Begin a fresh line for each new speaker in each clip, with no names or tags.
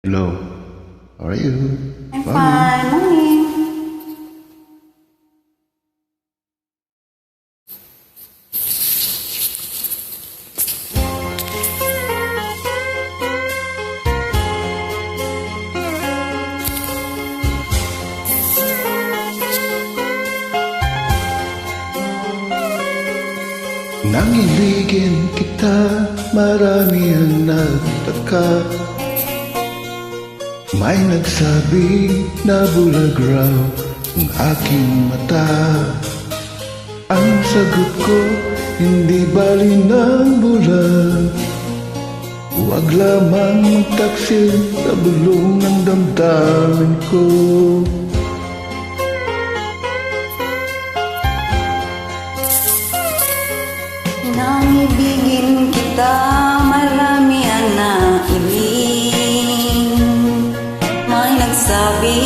Hello, how are you?
I'm fine, morning.
Nangiligin kita, marami ang nagtaka. May nagsabi na bulag raw ang aking mata. Ang sagot ko, hindi bali ng bulag. Huwag lamang magtaksil sa bulong ng damdamin ko.
Nang ibigin kita, marami ang nailing. May nagsabi,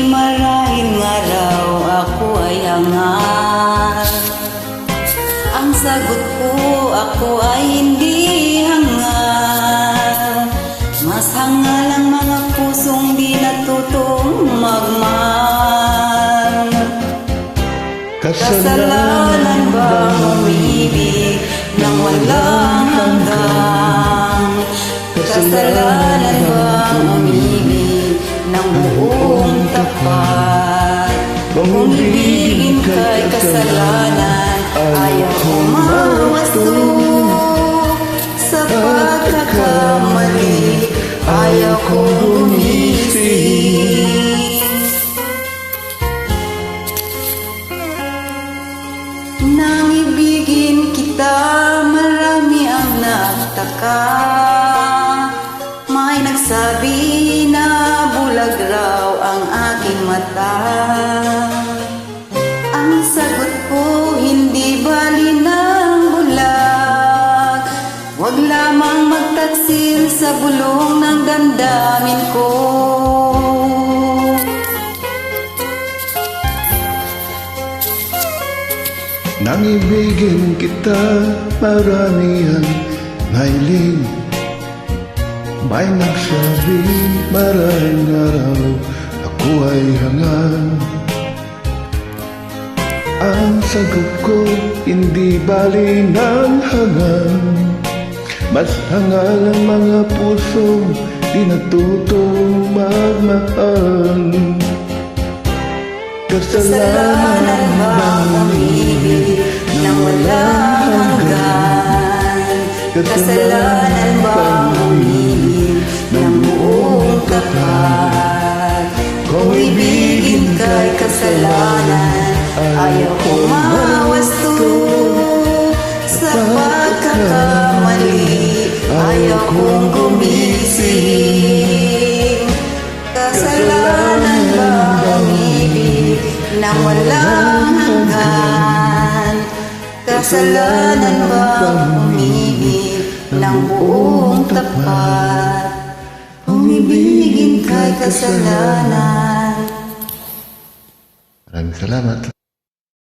marahil nga raw ako ay hangal. Ang sagot ko, ako ay hindi hangal. Mas hangal ang mga pusong di natutong magmahal. Kasalanan bang umibig nang walang hanggan? Kasalanan bang umibig nang buong tapat? Kung ibigin kay kasalanan, ayaw ko mawasto. Sa pagkakamali, ayaw ko gumising. Nang ibigin kita, marami ang nagtaka. May nagsabi na bulag raw ang aking mata. Ang sagot ko, hindi bali ng bulag. Huwag lamang magtaksil sa bulong ng damdamin ko.
Nang ibigin kita, marami ang nahiling. May nagsabi, maraming araw ako ay hangal. Ang sagot ko, hindi bali ng hangal. Mas hangal ang mga pusong di natutong magmahal.
Kasalanan bang umibig nang walang hanggan? Kasalanan bang umibig ng buong tapat? Kung ibigin kay kasalanan, ayaw ko mawasto. Sa pagkakamali, ayaw kong gumising. Kasalanan bang umibig nang walang hanggan? Kasalanan bang umibig ng buong tapat? Umibigin kay kasalanan.
Maraming salamat.